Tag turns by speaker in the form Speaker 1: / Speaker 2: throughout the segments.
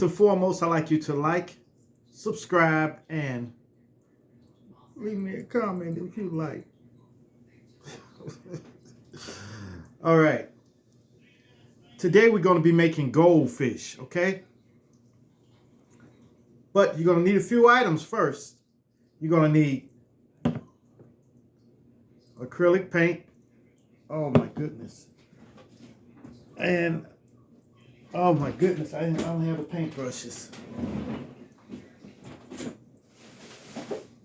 Speaker 1: and foremost, I'd like you to like, subscribe, and leave me a comment if you like. All right. Today we're going to be making goldfish, okay? But you're going to need a few items first. You're going to need acrylic paint. Oh my goodness. And oh my goodness, I don't have the paintbrushes.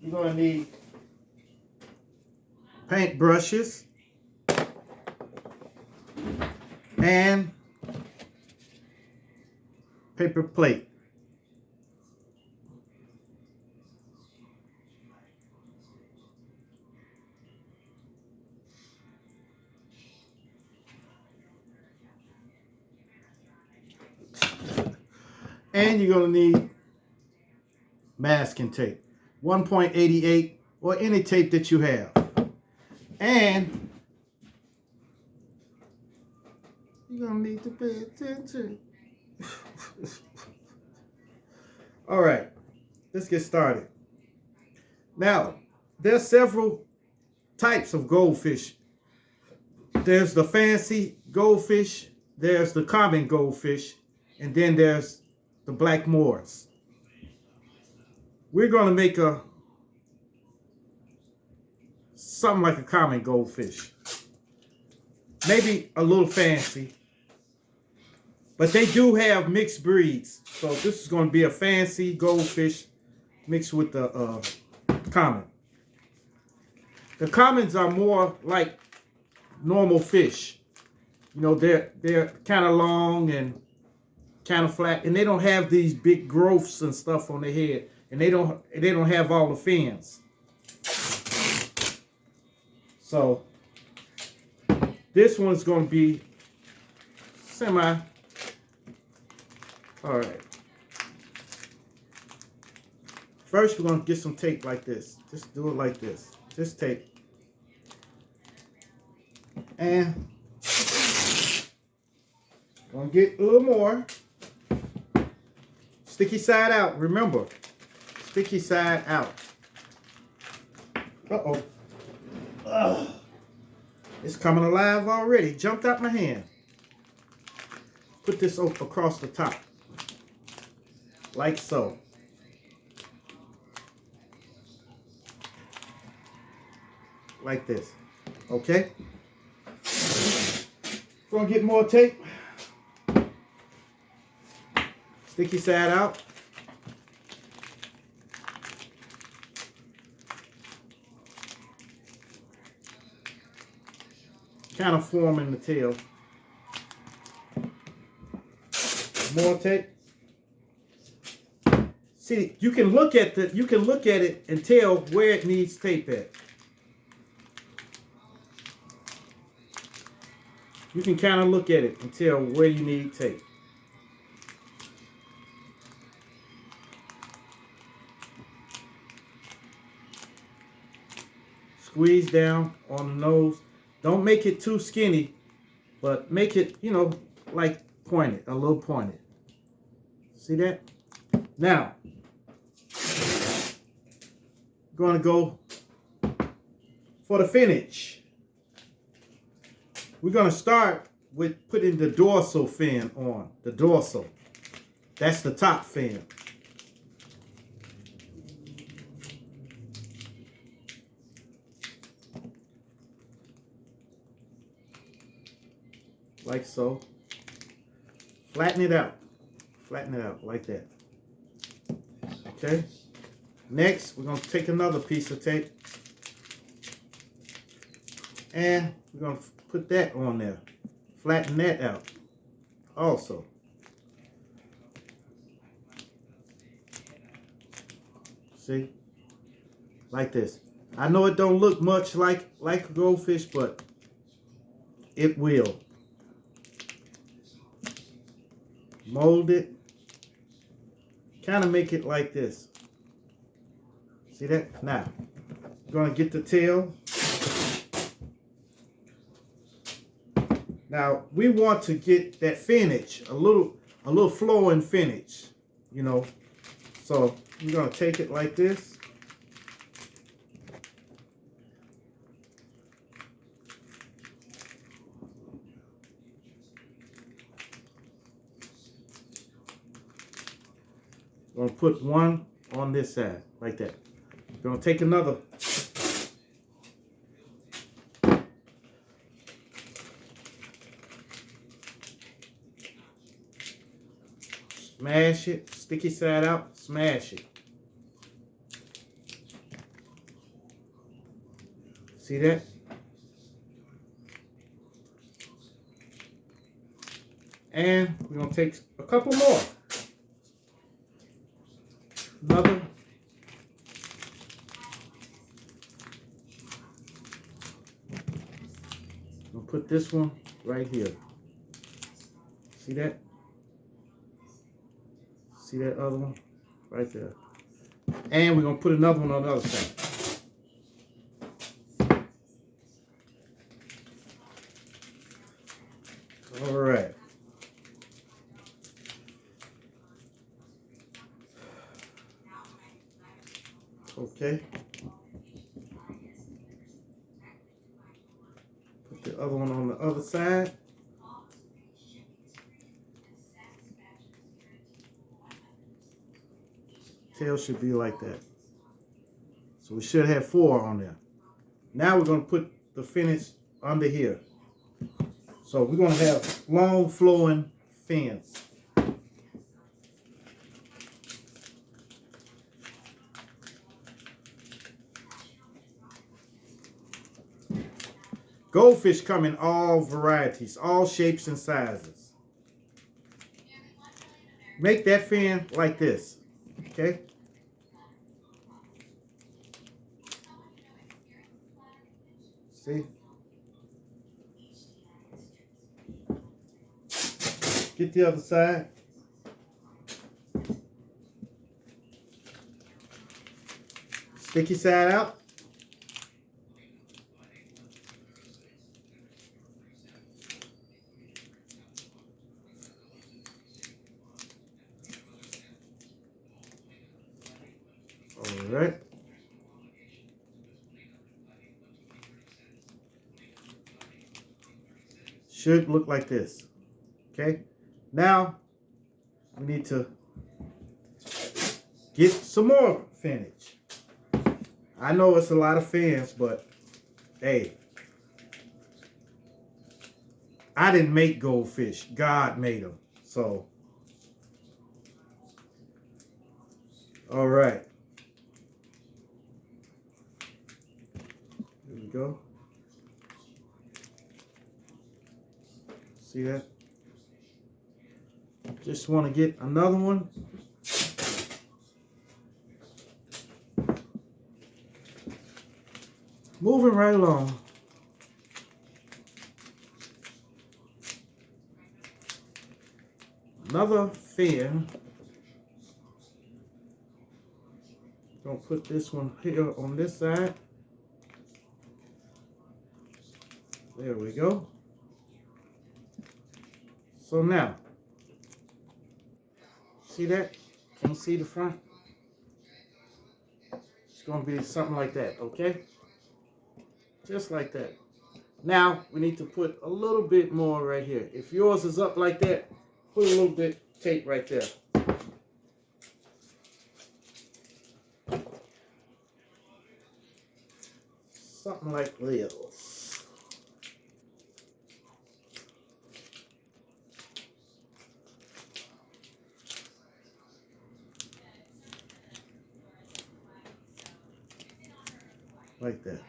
Speaker 1: You're going to need paintbrushes and paper plate. And you're going to need masking tape, 1.88 or any tape that you have. And you're going to need to pay attention. All right, let's get started. Now, there's several types of goldfish. There's the fancy goldfish, there's the common goldfish, and then there's the black moors. We're going to make something like a common goldfish. Maybe a little fancy. But they do have mixed breeds. So this is going to be a fancy goldfish mixed with the common. The commons are more like normal fish. You know, they're kind of long and kind of flat, and they don't have these big growths and stuff on their head, and they don't have all the fins. So this one's going to be semi. All right. First, we're going to get some tape like this. Just do it like this. Just tape. And going to get a little more. Sticky side out. Remember, sticky side out. Uh-oh. Ugh. It's coming alive already. Jumped out my hand. Put this across the top. Like so. Like this. Okay? Gonna get more tape. Sticky side out. Kind of forming the tail. More tape. See, you can look at it and tell where it needs tape at. You can kind of look at it and tell where you need tape. Squeeze down on the nose. Don't make it too skinny, but make it, you know, like pointed, a little pointed. See that? Now, going to go for the finish. We're going to start with putting the dorsal fin on. The dorsal. That's the top fin. Like so. Flatten it out. Flatten it out like that. Okay. Next, we're going to take another piece of tape. And we're going to put that on there. Flatten that out. Also. See? Like this. I know it don't look much like a goldfish, but it will. Mold it. Kind of make it like this. See that? Now, we're going to get the tail. Now, we want to get that finish, a little flowing finish. you know. So you're going to take it like this. We're going to put one on this side, like that. We're going to take another. Smash it, sticky side out, smash it. See that? And we're going to take a couple more. Another. We'll put this one right here. See that? See that other one? Right there. And we're going to put another one on the other side. All right. Okay. Put the other one on the other side. Tail should be like that. So we should have 4 on there. Now we're going to put the finish under here. So we're going to have long flowing fins. Goldfish come in all varieties, all shapes and sizes. Make that fin like this, okay? See? Get the other side. Sticky side out. All right. Should look like this. Okay. Now we need to get some more finish. I know it's a lot of fins, but hey, I didn't make goldfish. God made them. So, all right. Here we go. See that? Just want to get another one. Moving right along. Another fin. Gonna put this one here on this side. There we go. So now, see that? Can you see the front? It's gonna be something like that, okay? Just like that. Now, we need to put a little bit more right here. If yours is up like that, put a little bit tape right there. Something like this. Like that.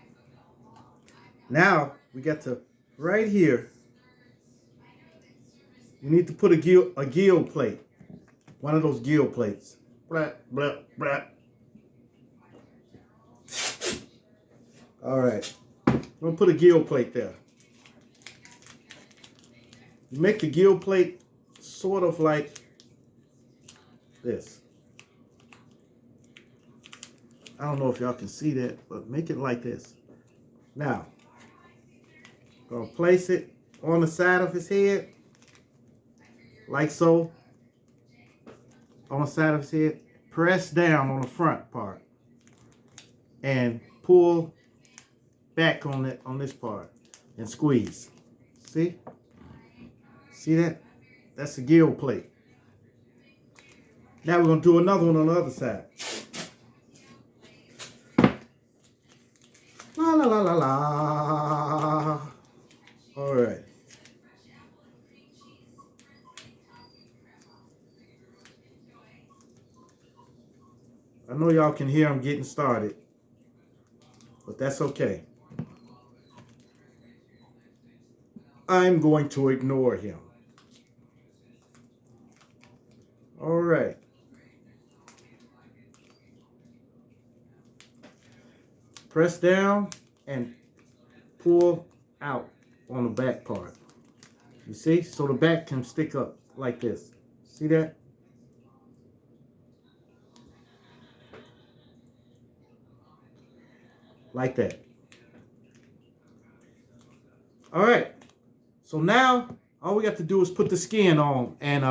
Speaker 1: Now, we got to, right here, you need to put a gill plate. One of those gill plates. Blah, blah, blah. All right. I'm going to put a gill plate there. You make the gill plate sort of like this. I don't know if y'all can see that, but make it like this. Now, gonna place it on the side of his head, like so. on the side of his head. Press down on the front part and pull back on this part and squeeze. See? See that? That's the gill plate. Now we're going to do another one on the other side. La la la la la. All right. I know y'all can hear him getting started, but that's okay. I'm going to ignore him. All right. Press down and pull out on the back part. You see? So the back can stick up like this. See that? Like that. All right. So now all we got to do is put the skin on and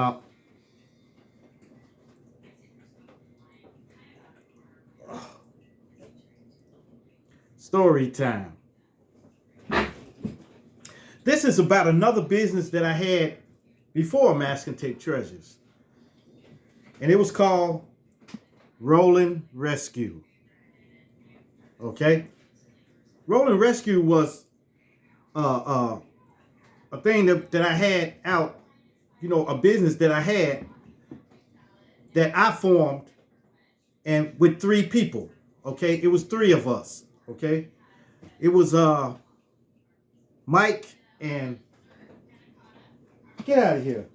Speaker 1: story time. This is about another business that I had before Mask and Tape Treasures. And it was called Rolling Rescue. Okay? Rolling Rescue was a thing that I had out, you know, a business that I had that I formed and with 3 people. Okay? It was 3 of us. Okay? It was Mike and get out of here.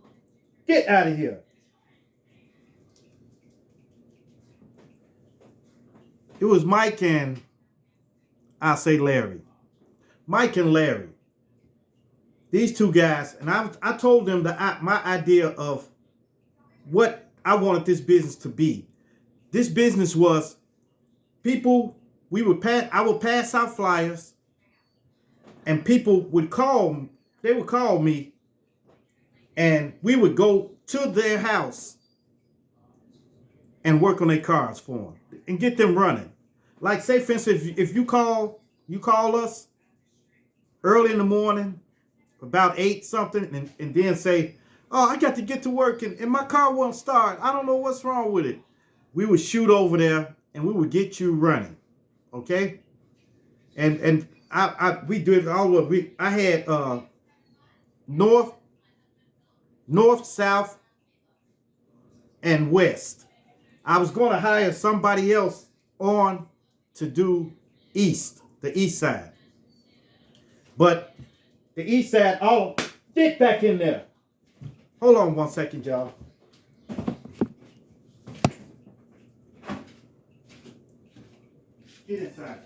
Speaker 1: Get out of here. It was Mike and I'll say Larry. Mike and Larry. These 2 guys, and I told them that my idea of what I wanted this business to be. This business was people, I would pass out flyers and people would call, they would call me and we would go to their house and work on their cars for them and get them running. Like say for instance, if you call us early in the morning, about 8 something, and then say, oh, I got to get to work and my car won't start. I don't know what's wrong with it. We would shoot over there and we would get you running. Okay? And we did all of it. I had north, south, and west. I was going to hire somebody else on to do east, the east side. But the east side, oh, get back in there. Hold on 1 second, y'all. Get inside.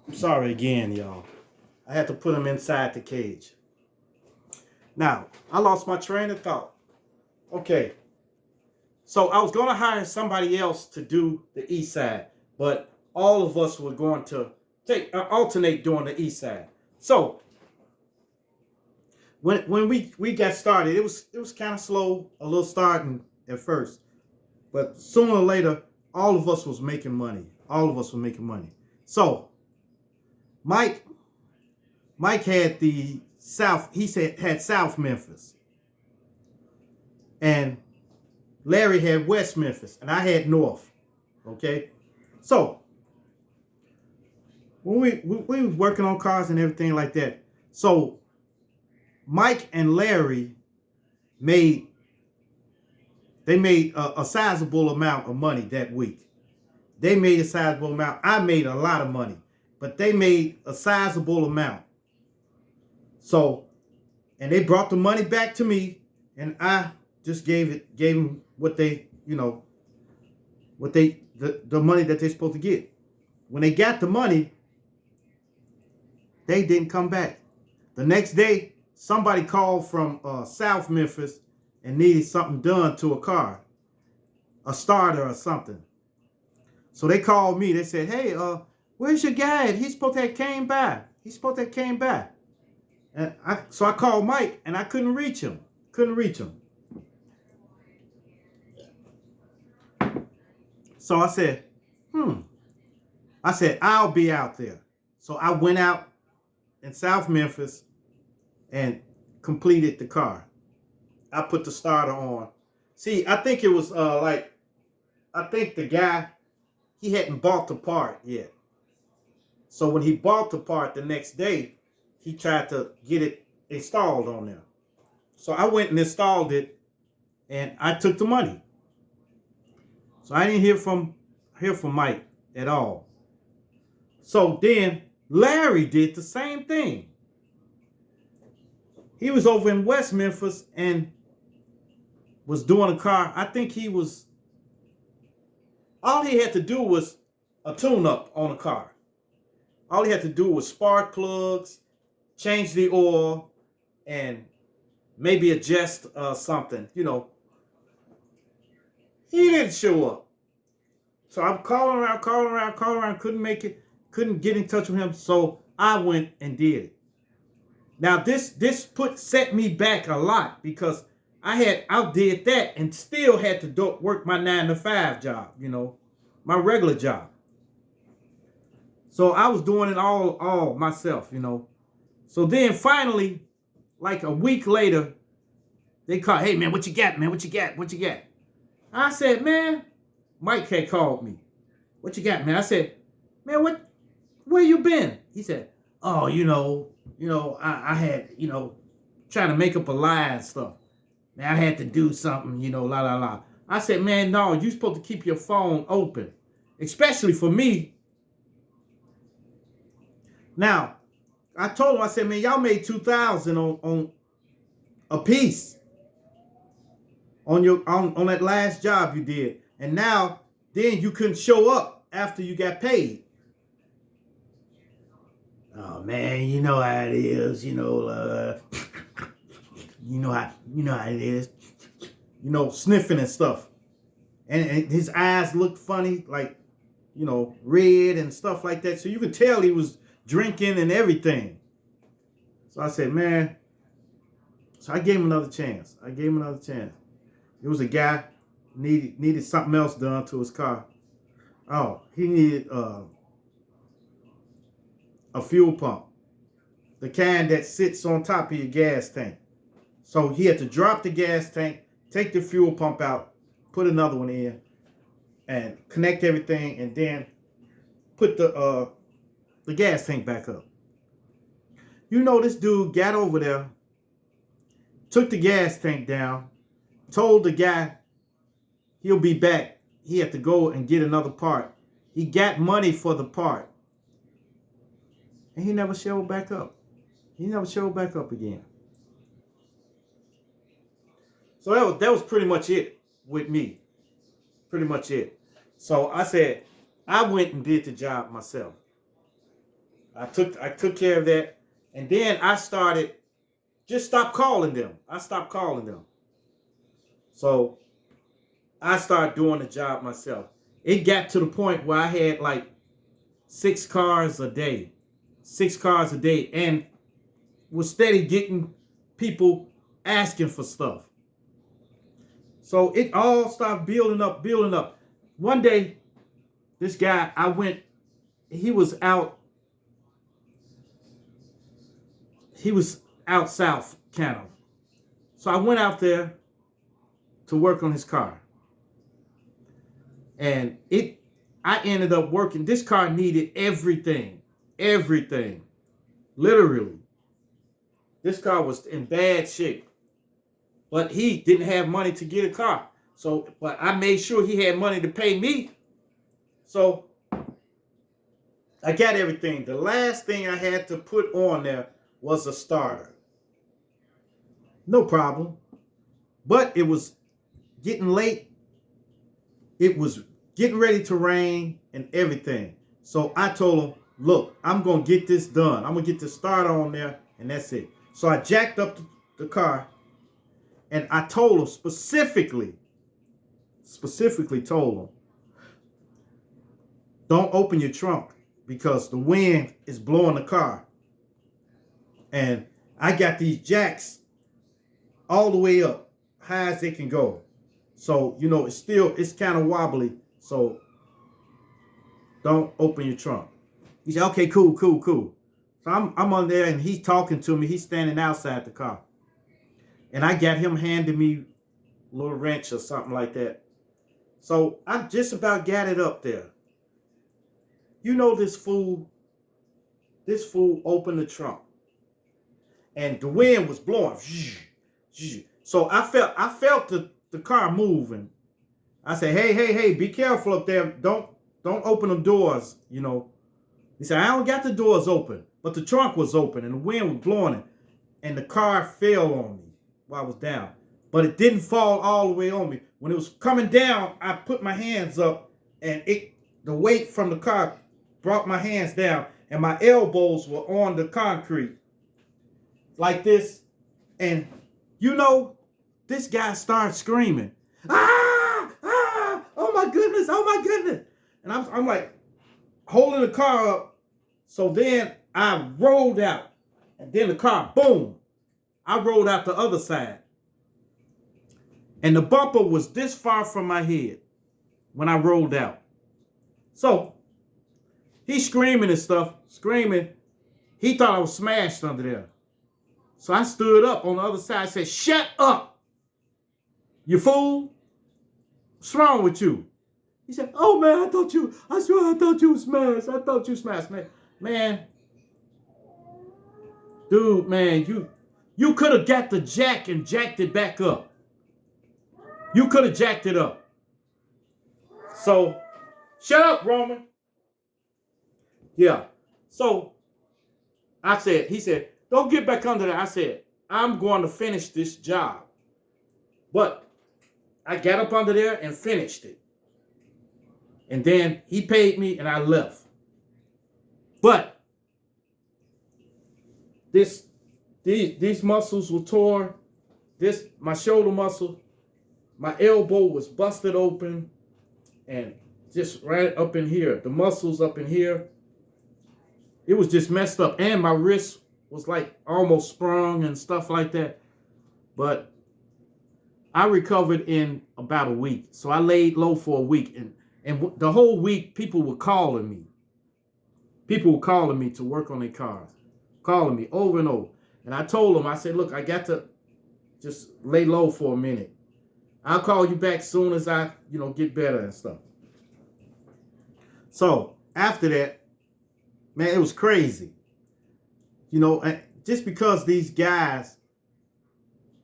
Speaker 1: I'm sorry again, y'all. I had to put him inside the cage. Now, I lost my train of thought. Okay. So I was going to hire somebody else to do the east side, but all of us were going to alternate doing the east side. So when we got started, it was kind of slow, a little starting at first, but sooner or later, all of us was making money. All of us were making money. So Mike had the South. He had South Memphis, and Larry had West Memphis, and I had North. Okay, so when we was working on cars and everything like that, so Mike and Larry made a sizable amount of money that week. They made a sizable amount. I made a lot of money, but they made a sizable amount. So, and they brought the money back to me, and I just gave them what they, the money that they're supposed to get. When they got the money, they didn't come back. The next day, somebody called from South Memphis and needed something done to a car, a starter or something. So they called me. They said, hey, where's your guy? He's supposed to have came by. And so I called Mike, and I couldn't reach him. So I said, I said, I'll be out there. So I went out in South Memphis and completed the car. I put the starter on. See, I think it was I think the guy, he hadn't bought the part yet. So when he bought the part the next day, he tried to get it installed on there. So I went and installed it, and I took the money. So I didn't hear from Mike at all. So then Larry did the same thing. He was over in West Memphis and was doing a car. I think all he had to do was a tune-up on a car. All he had to do was spark plugs, change the oil, and maybe adjust something, you know. He didn't show up. So I'm calling around, couldn't make it, couldn't get in touch with him. So I went and did it. Now this set me back a lot, because I did that and still had to work my 9-to-5 job, you know, my regular job. So I was doing it all myself, you know. So then finally, like a week later, they called, hey man, what you got, man? What you got? I said, man, Mike had called me. What you got, man? I said, man, where you been? He said, oh, I had, trying to make up a lie and stuff. Man, I had to do something, la, la, la. I said, man, no, you're supposed to keep your phone open, especially for me. Now, I told him, I said, man, y'all made $2,000 on a piece on that last job you did. And now, then you couldn't show up after you got paid. Oh man, you know how it is, you know how it is. Sniffing and stuff. And his eyes looked funny, like, red and stuff like that. So you could tell he was drinking and everything. So I said, man. So I gave him another chance. It was a guy needed something else done to his car. Oh, he needed a fuel pump, the kind that sits on top of your gas tank. So he had to drop the gas tank, take the fuel pump out, put another one in, and connect everything, and then put the gas tank back up. This dude got over there, took the gas tank down, told the guy he'll be back. He had to go and get another part. He got money for the part. And he never showed back up. Again. So that was pretty much it with me. Pretty much it. So I said, I went and did the job myself. I took care of that. And then I stopped calling them. So I started doing the job myself. It got to the point where I had like 6 cars a day, and was steady getting people asking for stuff. So it all started building up. One day, this guy, he was out south, kind of. So I went out there to work on his car. And I ended up working. This car needed everything. Literally. This car was in bad shape. But he didn't have money to get a car. But I made sure he had money to pay me. So I got everything. The last thing I had to put on there was a starter. No problem. But it was getting late. It was getting ready to rain and everything. So I told him, look, I'm going to get this done. I'm going to get the starter on there, and that's it. So I jacked up the car, and I told him specifically told him, don't open your trunk because the wind is blowing the car. And I got these jacks all the way up, high as they can go. So, you know, it's kind of wobbly. So don't open your trunk. He said, okay, cool. So I'm on there, and he's talking to me. He's standing outside the car. And I got him handing me a little wrench or something like that. So I just about got it up there. You know, this fool opened the trunk. And the wind was blowing. So I felt the car moving. I said, hey, be careful up there. Don't open the doors, you know. He said, I don't got the doors open, but the trunk was open and the wind was blowing it. And the car fell on me while I was down. But it didn't fall all the way on me. When it was coming down, I put my hands up, and the weight from the car brought my hands down, and my elbows were on the concrete like this. And you know, this guy started screaming, oh my goodness. And I'm like holding the car up. So then I rolled out, and then the car, boom, I rolled out the other side. And the bumper was this far from my head when I rolled out. So he's screaming and stuff, screaming. He thought I was smashed under there. So I stood up on the other side and said, shut up, you fool. What's wrong with you? He said, oh man, I thought you were smashed. I thought you smashed, man. Man, dude, man, you could have got the jack and jacked it back up. You could have jacked it up. So, shut up, Roman. Yeah. So, he said, don't get back under there. I said, I'm going to finish this job. But I got up under there and finished it. And then he paid me and I left. But these muscles were torn. My shoulder muscle, my elbow was busted open, and just right up in here, the muscles up in here, it was just messed up. And my wrist was like almost sprung and stuff like that. But I recovered in about a week. So I laid low for a week. And the whole week, people were calling me. People were calling me to work on their cars. Calling me over and over. And I told them, I said, look, I got to just lay low for a minute. I'll call you back soon as I, get better and stuff. So after that, man, it was crazy. Just because these guys,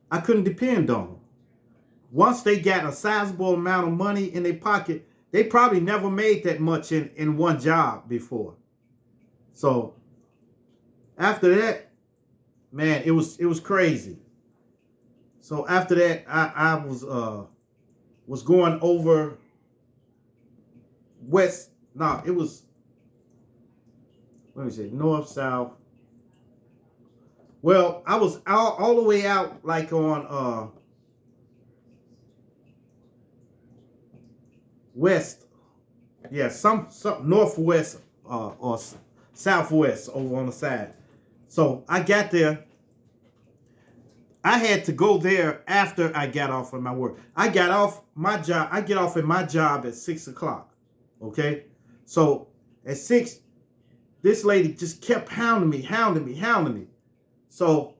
Speaker 1: I couldn't depend on them. Once they got a sizable amount of money in their pocket, they probably never made that much in one job before. So after that, man, it was crazy. So after that, I was going over west. No, it was, let me see, north, south. Well, I was all the way out like on west. Yeah, some northwest or southwest over on the side. So I got there. I had to go there after I got off of my work. I got off my job. I get off at my job at 6 o'clock. Okay. So at 6, this lady just kept hounding me. So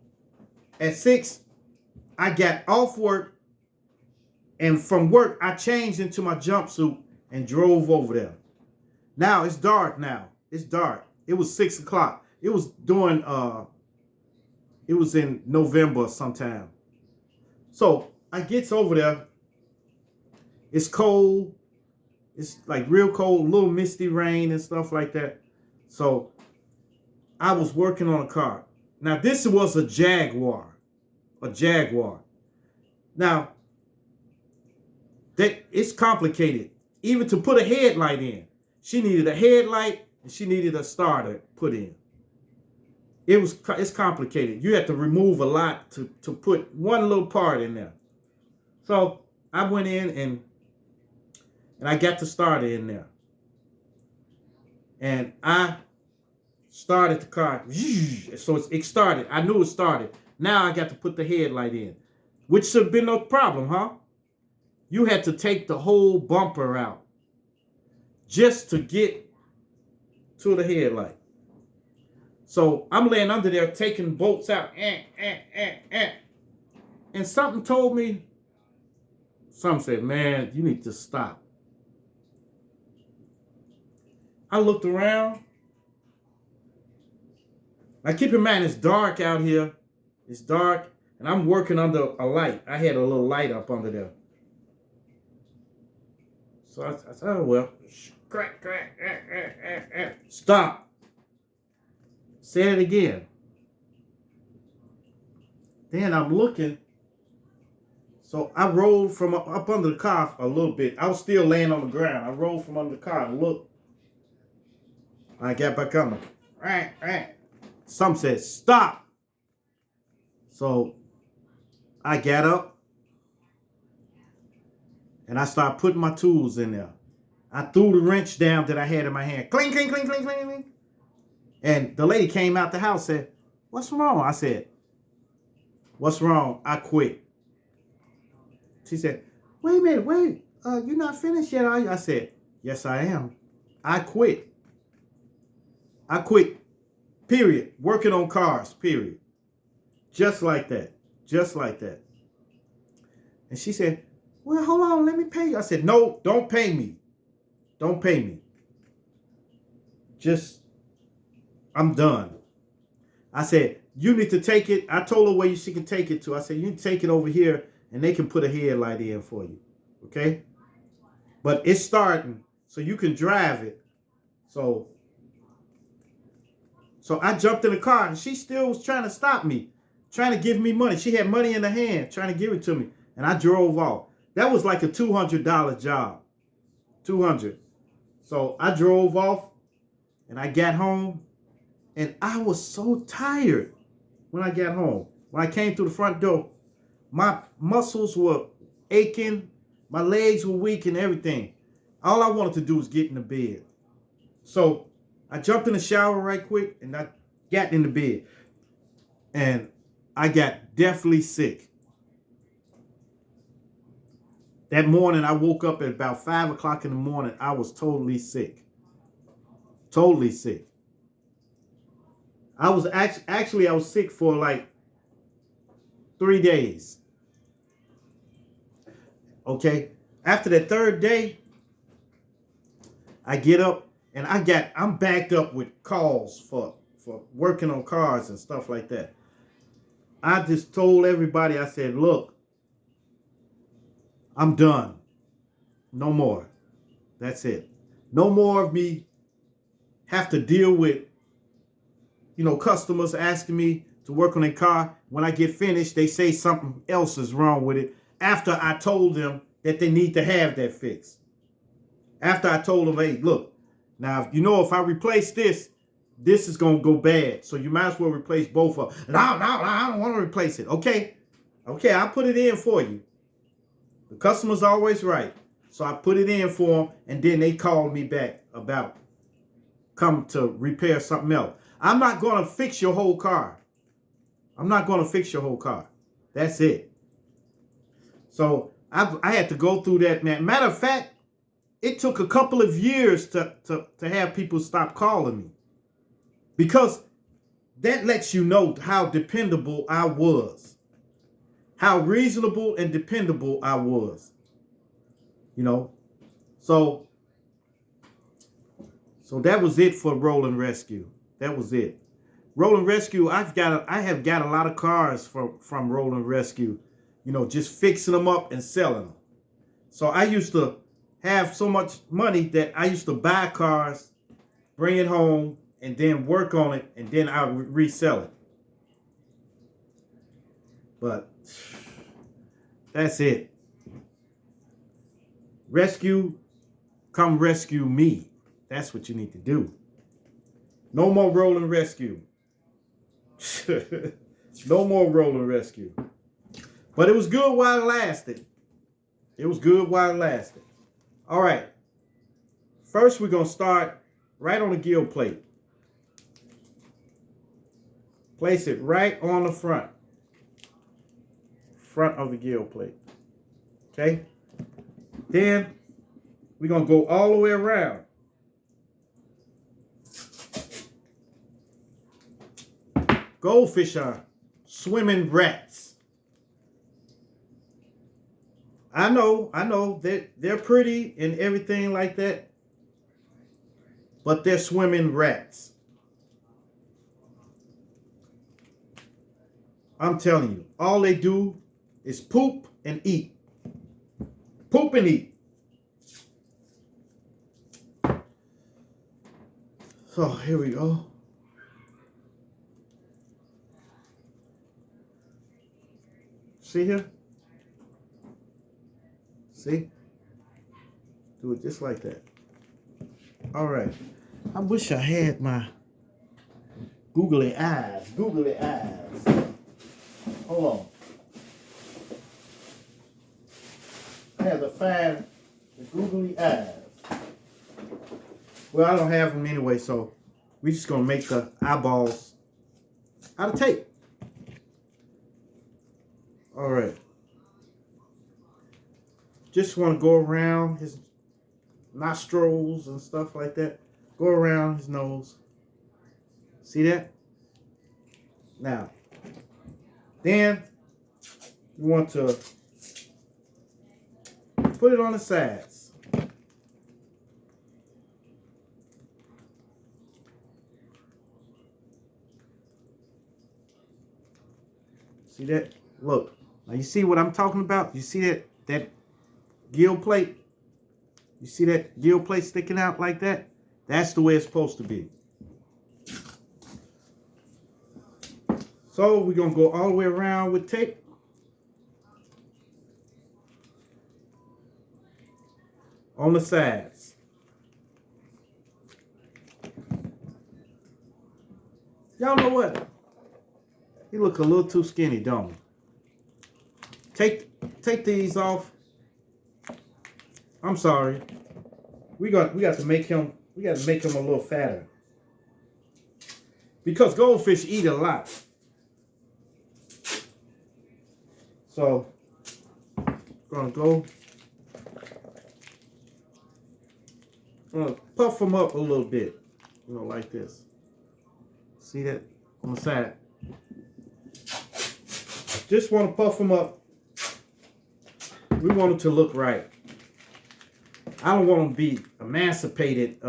Speaker 1: at 6, I got off work, and from work, I changed into my jumpsuit and drove over there. Now it's dark now. It's dark. It was 6 o'clock. It was it was in November sometime. So I gets over there. It's cold. It's like real cold, a little misty rain and stuff like that. So I was working on a car. Now this was a Jaguar. Now, it's complicated. Even to put a headlight in, she needed a headlight and she needed a starter put in. It's complicated. You have to remove a lot to put one little part in there. So I went in and I got the starter in there. And I started the car. So it started. I knew it started. Now I got to put the headlight in, which should have been no problem, huh? You had to take the whole bumper out just to get to the headlight. So I'm laying under there taking bolts out. And something told me, something said, man, you need to stop. I looked around. Now keep in mind, it's dark out here. It's dark. And I'm working under a light. I had a little light up under there. So I said, oh, well, crack. Stop. Say it again. Then I'm looking. So I rolled from up under the car a little bit. I was still laying on the ground. I rolled from under the car and looked. I got back on. Some said, stop. So I got up and I started putting my tools in there. I threw the wrench down that I had in my hand. Cling, cling, cling, cling, cling, cling. And the lady came out the house and said, what's wrong? I said, what's wrong? I quit. She said, wait a minute, you're not finished yet, are you? I said, yes, I am. I quit. I quit, period. Working on cars, period. Just like that. Just like that. And she said, well, hold on, let me pay you. I said, no, don't pay me. Don't pay me. I'm done. I said, you need to take it. I told her where she can take it to. I said, you need to take it over here and they can put a headlight in for you. Okay? But it's starting, so you can drive it. So I jumped in the car and she still was trying to stop me, trying to give me money. She had money in her hand, trying to give it to me. And I drove off. That was like a $200 job. $200. So I drove off and I got home and I was so tired when I got home. When I came through the front door, my muscles were aching. My legs were weak and everything. All I wanted to do was get in the bed. So I jumped in the shower right quick and I got in the bed. And I got deathly sick. That morning, I woke up at about 5 o'clock in the morning. I was totally sick. Totally sick. I was actually, I was sick for like 3 days. Okay. After the third day, I get up and I'm backed up with calls for working on cars and stuff like that. I just told everybody, I said, look, I'm done. No more. That's it. No more of me have to deal with, customers asking me to work on their car. When I get finished, they say something else is wrong with it after I told them that they need to have that fixed. After I told them, hey, look, now, if I replace this is going to go bad. So you might as well replace both of them. No, I don't want to replace it. Okay, I'll put it in for you. The customer's always right. So I put it in for them, and then they called me back about come to repair something else. I'm not going to fix your whole car. I'm not going to fix your whole car. That's it. So I had to go through that, man. Matter of fact, it took a couple of years to have people stop calling me. Because that lets you know how dependable I was. How reasonable and dependable I was. So that was it for Roll and Rescue. That was it. Roll and Rescue, I have got a lot of cars from Roll and Rescue, just fixing them up and selling them. So I used to have so much money that I used to buy cars, bring it home, and then work on it, and then I would resell it. But that's it. Rescue, come rescue me. That's what you need to do. No more Roll and Rescue. No more roll and rescue. But it was good while it lasted. It was good while it lasted. All right. First, we're going to start right on the gill plate. Place it right on the front of the gill plate. Okay? Then, we're going to go all the way around. Goldfish are swimming rats. I know, they're pretty and everything like that, but they're swimming rats. I'm telling you, all they do is poop and eat. Poop and eat. So here we go. See here? See? Do it just like that. All right. I wish I had my googly eyes. Googly eyes. Hold on. I have to find the googly eyes. Well, I don't have them anyway, so we're just going to make the eyeballs out of tape. All right. Just want to go around his nostrils and stuff like that. Go around his nose. See that? Now, then you want to put it on the sides. See that? Look. Now you see what I'm talking about? You see that gill plate? You see that gill plate sticking out like that? That's the way it's supposed to be. So we're going to go all the way around with tape. On the sides. Y'all know what? He look a little too skinny, don't he? Take these off. I'm sorry. We got to make him a little fatter. Because goldfish eat a lot. So gonna puff them up a little bit. You know, like this. See that on the side? Just want to puff them up. We want them to look right. I don't want them to be emancipated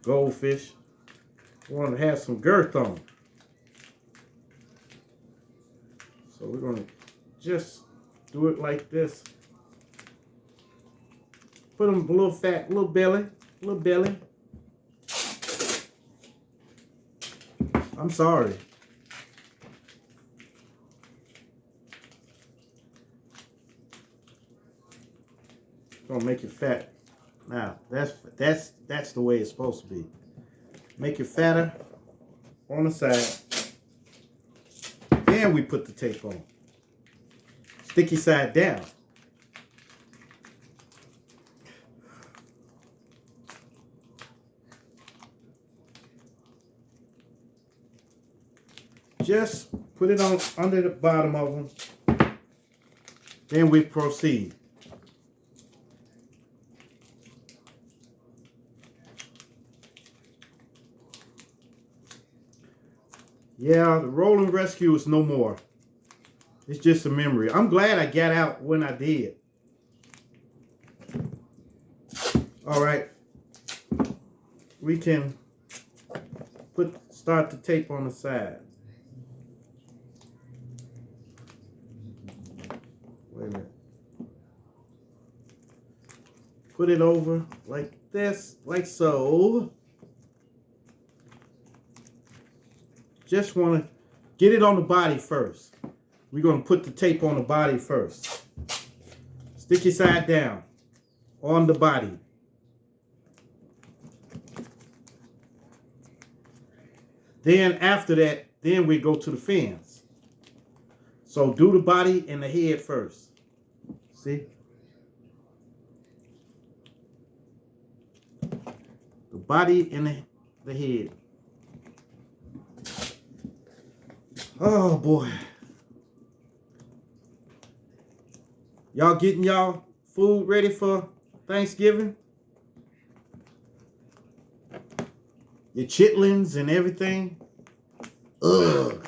Speaker 1: goldfish. I want them to have some girth on them. So we're going to just do it like this. Put them a little fat, little belly. I'm sorry. Gonna make it fat. Now that's the way it's supposed to be. Make it fatter on the side. Then we put the tape on. Sticky side down. Just put it on under the bottom of them. Then we proceed. Yeah, the roll and rescue is no more. It's just a memory. I'm glad I got out when I did. All right. We can start the tape on the side. Wait a minute. Put it over like this, like so. Just want to get it on the body first. We're going to put the tape on the body first. Sticky side down on the body. Then after that, then we go to the fins. So do the body and the head first. See? The body and the head. Oh boy. Y'all getting y'all food ready for Thanksgiving? Your chitlins and everything? Ugh.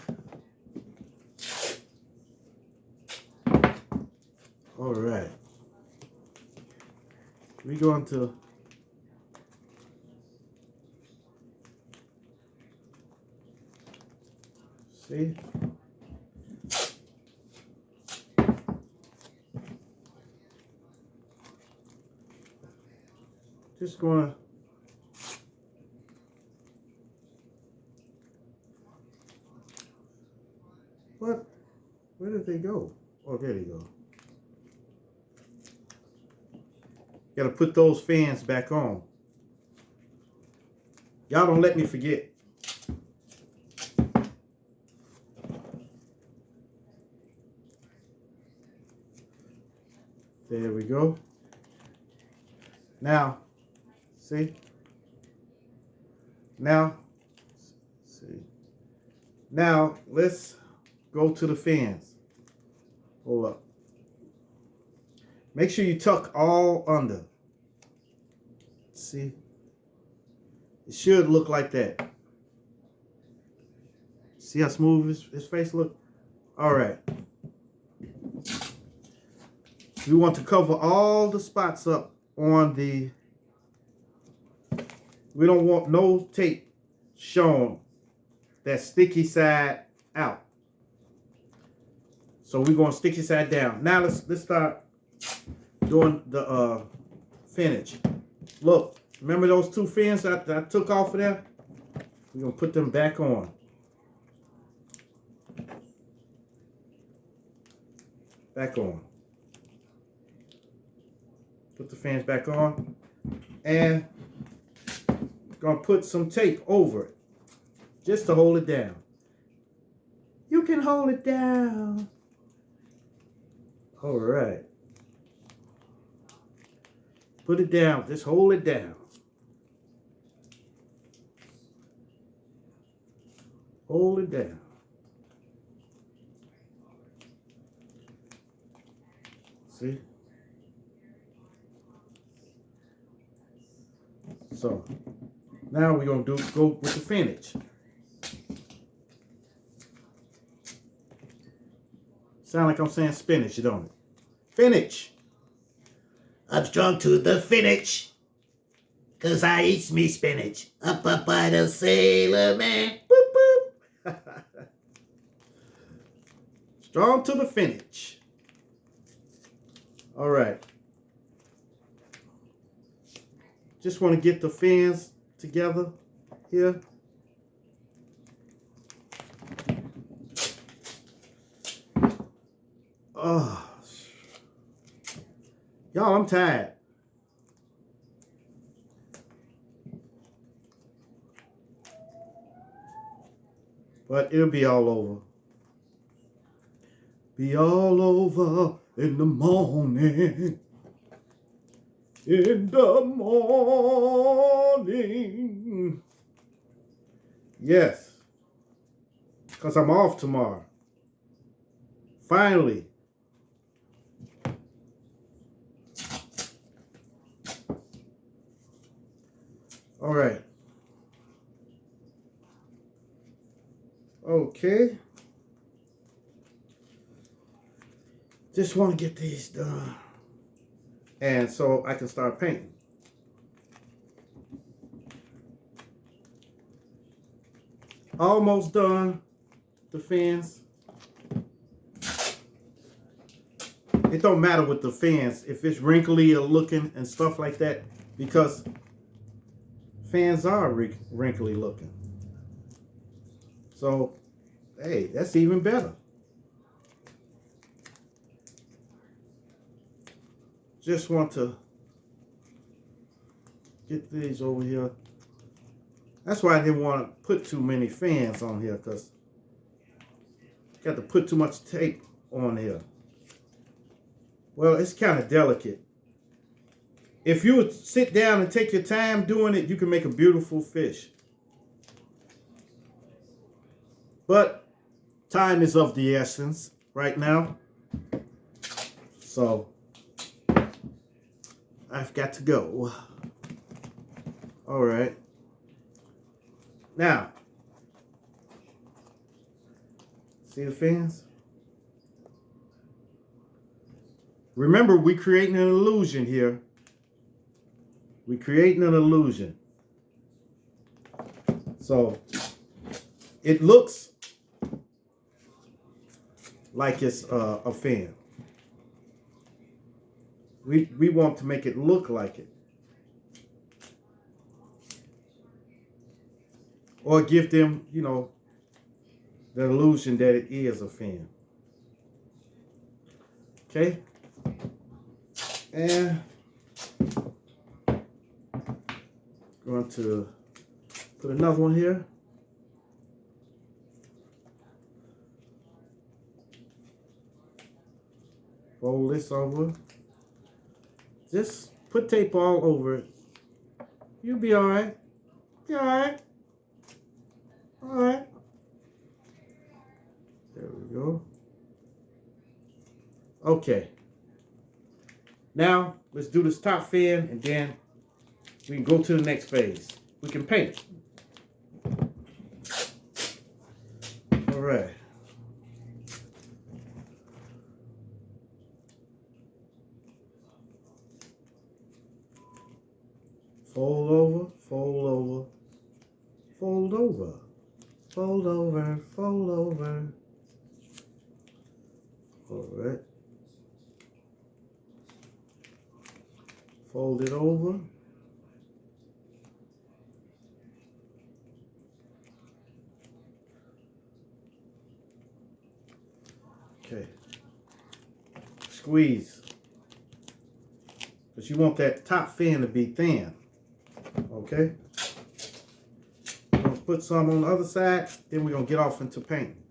Speaker 1: All right. We're going to see. Just gonna what? Where did they go? Oh, there they go. Gotta put those fans back on. Y'all don't let me forget. There we go. Now, see? Now, see. Now, let's go to the fins. Hold up. Make sure you tuck all under. See? It should look like that. See how smooth his face look? All right. We want to cover all the spots up on the, we don't want no tape shown that sticky side out. So we're going to sticky side down. Now let's start doing the finish. Look, remember those two fins that I took off of there? We're going to put them back on. Back on. Put the fans back on. And going to put some tape over it. Just to hold it down. You can hold it down. All right. Put it down. Just hold it down. Hold it down. See? So, now we're going to go with the finish. Sound like I'm saying spinach, don't it? Finish.
Speaker 2: I'm strong to the finish, 'cause I eats me spinach. Up by the sailor man.
Speaker 1: Boop, boop. Strong to the finish. All right. Just want to get the fins together here. Oh. Y'all, I'm tired. But it'll be all over. Be all over in the morning. In the morning. Yes. Because I'm off tomorrow. Finally. All right. Okay. Just want to get these done. And so I can start painting. Almost done the fins. It don't matter with the fins if it's wrinkly or looking and stuff like that, because fans are wrinkly looking. So, hey, that's even better. Just want to get these over here. That's why I didn't want to put too many fans on here, because got to put too much tape on here. Well, it's kind of delicate. If you would sit down and take your time doing it, you can make a beautiful fish. But time is of the essence right now. So I've got to go. All right. Now, see the fins? Remember, we're creating an illusion here. We're creating an illusion. So it looks like it's a fin. We want to make it look like it. Or give them, you know, the illusion that it is a fin. Okay? And going to put another one here. Fold this over. Just put tape all over it. You'll be all right. Be all right. All right. There we go. Okay. Now, let's do this top fin, and then we can go to the next phase. We can paint. All right. Fold over, fold over, fold over, fold over, fold over. All right. Fold it over. Okay. Squeeze. Because you want that top fin to be thin. Okay. We're going to put some on the other side. Then we're going to get off into painting.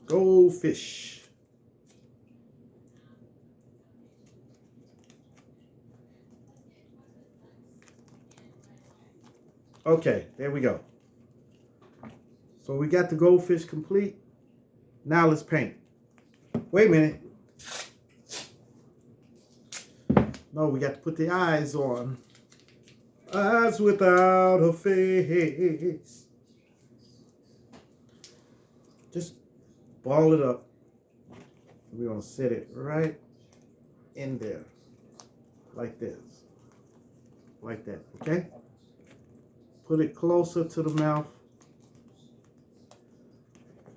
Speaker 1: Goldfish. Okay, there we go. So we got the goldfish complete. Now let's paint. Wait a minute. No, we got to put the eyes on. Eyes without a face. Just ball it up. We're going to set it right in there. Like this. Like that, okay? Put it closer to the mouth.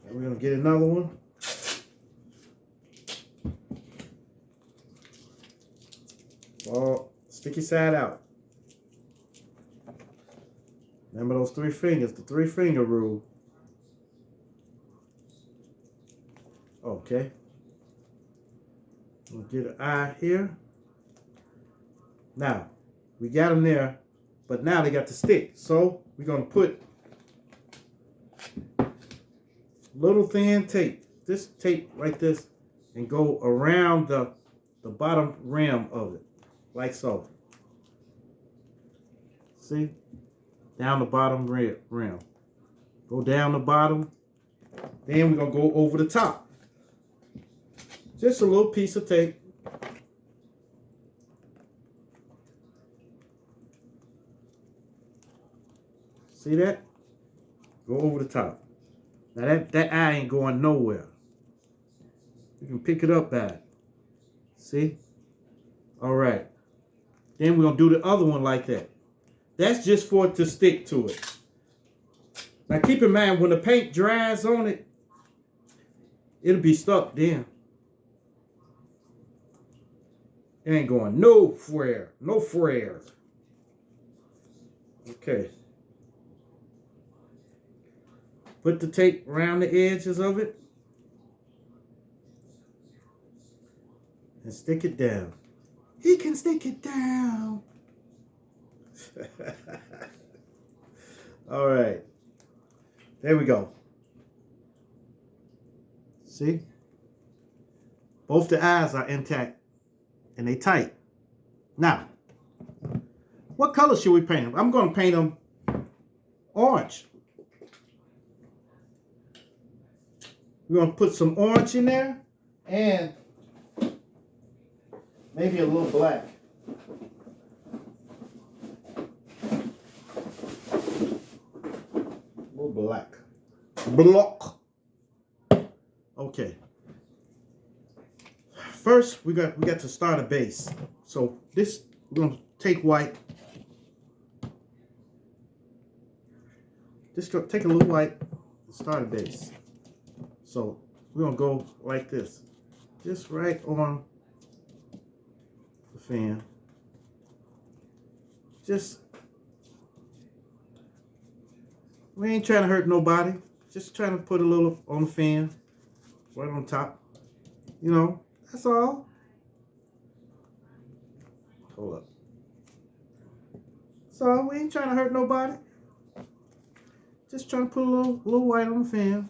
Speaker 1: And we're going to get another one. Well, sticky side out. Remember those 3 fingers, the 3-finger rule. Okay. We'll get an eye here. Now, we got them there, but now they got to stick. So we're going to put little thin tape, this tape like this, and go around the bottom rim of it, like so. See? Down the bottom rim. Go down the bottom. Then we're going to go over the top. Just a little piece of tape. See that? Go over the top. Now that eye ain't going nowhere. You can pick it up back. See? All right. Then we're going to do the other one like that. That's just for it to stick to it. Now keep in mind, when the paint dries on it, it'll be stuck then. It ain't going nowhere. Nowhere. Okay. Put the tape around the edges of it. And stick it down. He can stick it down. All right. There we go. See? Both the eyes are intact and they tight. Now, what color should we paint them? I'm going to paint them orange. We're going to put some orange in there and maybe a little black. A little black. Block. Okay. First, we got to start a base. So this, we're going to take white. Just take a little white and start a base. So we're going to go like this. Just right on the fan. Just, we ain't trying to hurt nobody. Just trying to put a little on the fan. Right on top. You know, that's all. Hold up. That's all. We ain't trying to hurt nobody. Just trying to put a little white on the fan.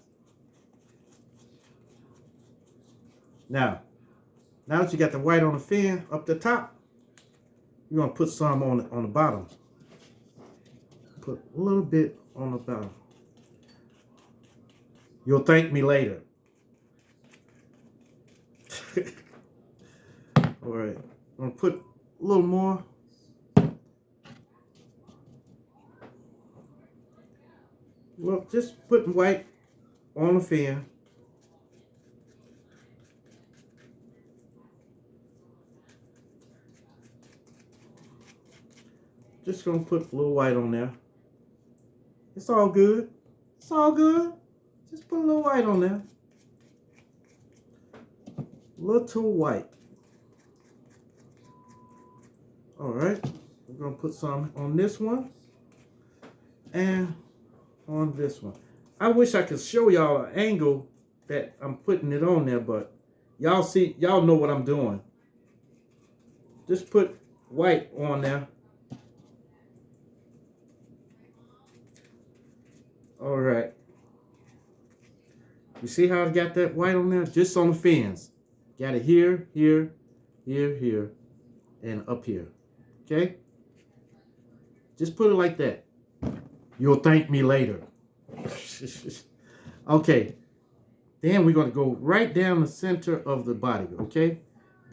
Speaker 1: Now that you got the white on the fan up the top, you're gonna put some on the bottom. Put a little bit on the bottom. You'll thank me later. All right, I'm gonna put a little more. Well, just putting white on the fan. Just gonna put a little white on there. It's all good. It's all good. Just put a little white on there. Little white. All right. We're gonna put some on this one and on this one. I wish I could show y'all an angle that I'm putting it on there, but y'all see, y'all know what I'm doing. Just put white on there. All right. You see how I got that white on there? Just on the fins. Got it here, here, here, here, and up here. Okay? Just put it like that. You'll thank me later. Okay. Then we're going to go right down the center of the body. Okay?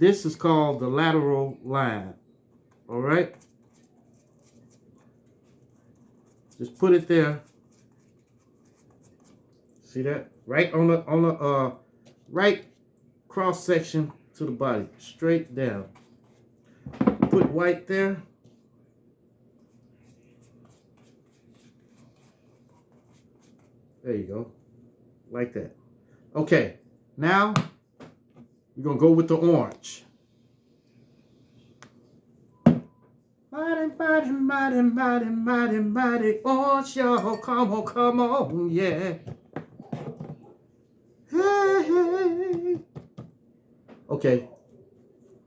Speaker 1: This is called the lateral line. All right? Just put it there. See that? Right on the right cross section to the body, straight down. Put white there. There you go, like that. Okay, now we're gonna go with the orange. Mighty, mighty, mighty, mighty, mighty, mighty orange, y'all. Come on, yeah. Hey. Okay,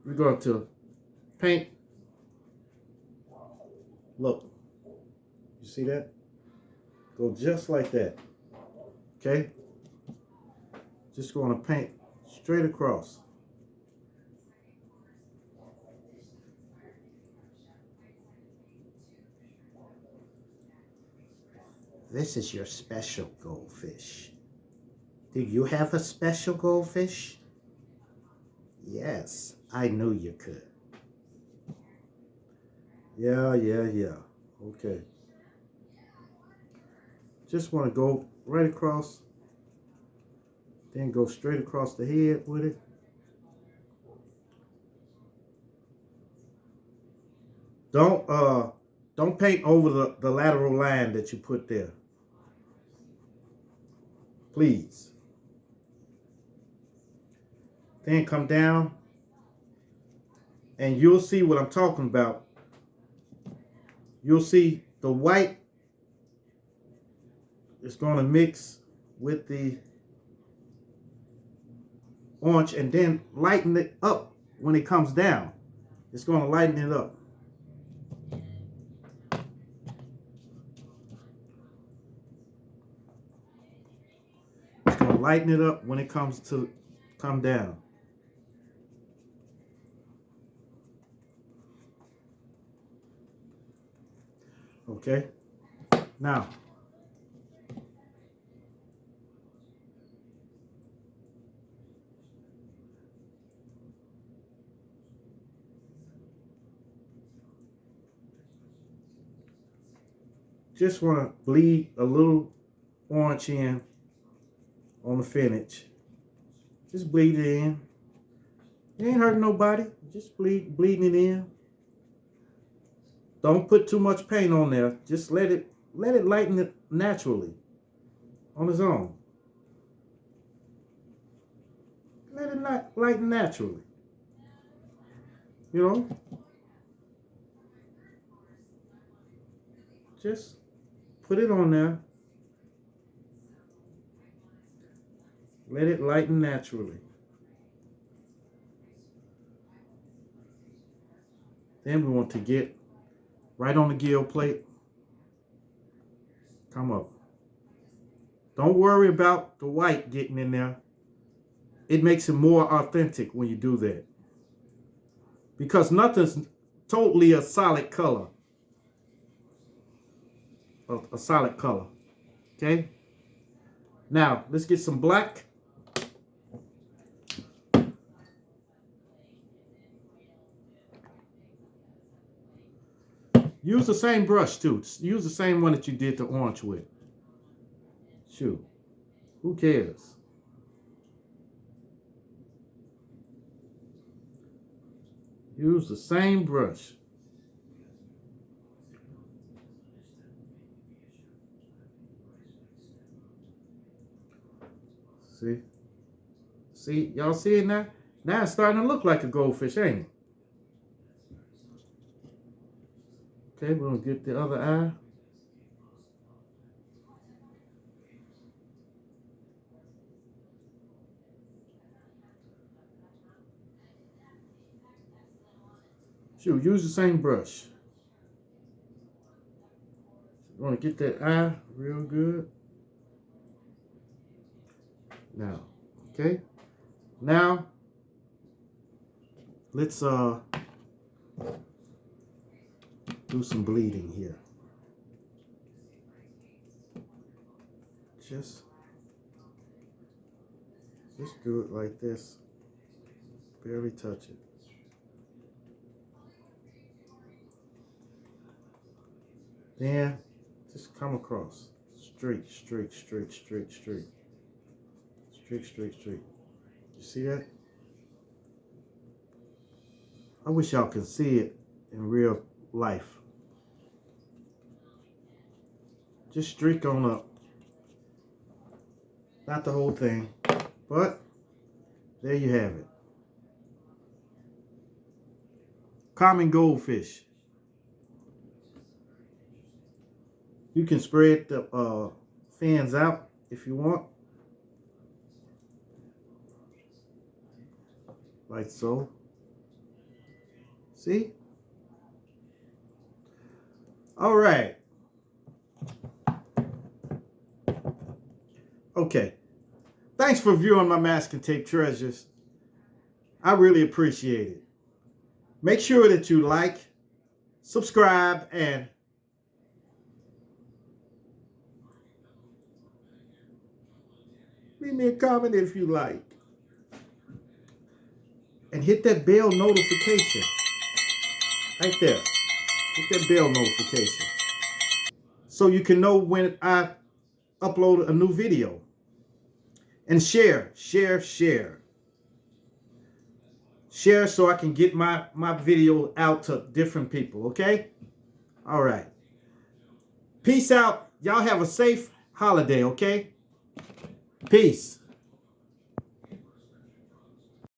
Speaker 1: we're going to paint. Look, you see that? Go just like that. Okay, just going to paint straight across. This is your special goldfish. Do you have a special goldfish? Yes, I knew you could. Yeah. Okay. Just want to go right across, then go straight across the head with it. Don't paint over the lateral line that you put there. Please. Then come down and you'll see what I'm talking about. You'll see the white is going to mix with the orange and then lighten it up when it comes down. It's going to lighten it up. lighten it up when it comes to come down. Okay. Now, just want to bleed a little orange in on the finish. Just bleed it in. It ain't hurting nobody. Just bleeding it in. Don't put too much paint on there. Just let it lighten it naturally on its own. Let it lighten naturally. You know? Just put it on there. Let it lighten naturally. Then we want to get right on the gill plate. Come up. Don't worry about the white getting in there. It makes it more authentic when you do that. Because nothing's totally a solid color. A solid color. Okay? Now, let's get some black. Use the same brush too. Use the same one that you did the orange with. Shoot. Who cares? Use the same brush. See? See? Y'all see it now? Now it's starting to look like a goldfish, ain't it? Okay, we're going to get the other eye. Shoot, use the same brush. You want to get that eye real good. Now, okay. Now, let's do some bleeding here. Just do it like this. Barely touch it. Then just come across. Straight. Straight. You see that? I wish y'all could see it in real life. Just streak on up. Not the whole thing, but there you have it. Common goldfish. You can spread the fins out if you want. Like so. See? All right. Okay. Thanks for viewing my masking tape treasures. I really appreciate it. Make sure that you like, subscribe, and leave me a comment if you like. And hit that bell notification. Right there. Hit that bell notification. So you can know when I upload a new video. And share. Share so I can get my video out to different people, okay? All right. Peace out. Y'all have a safe holiday, okay? Peace.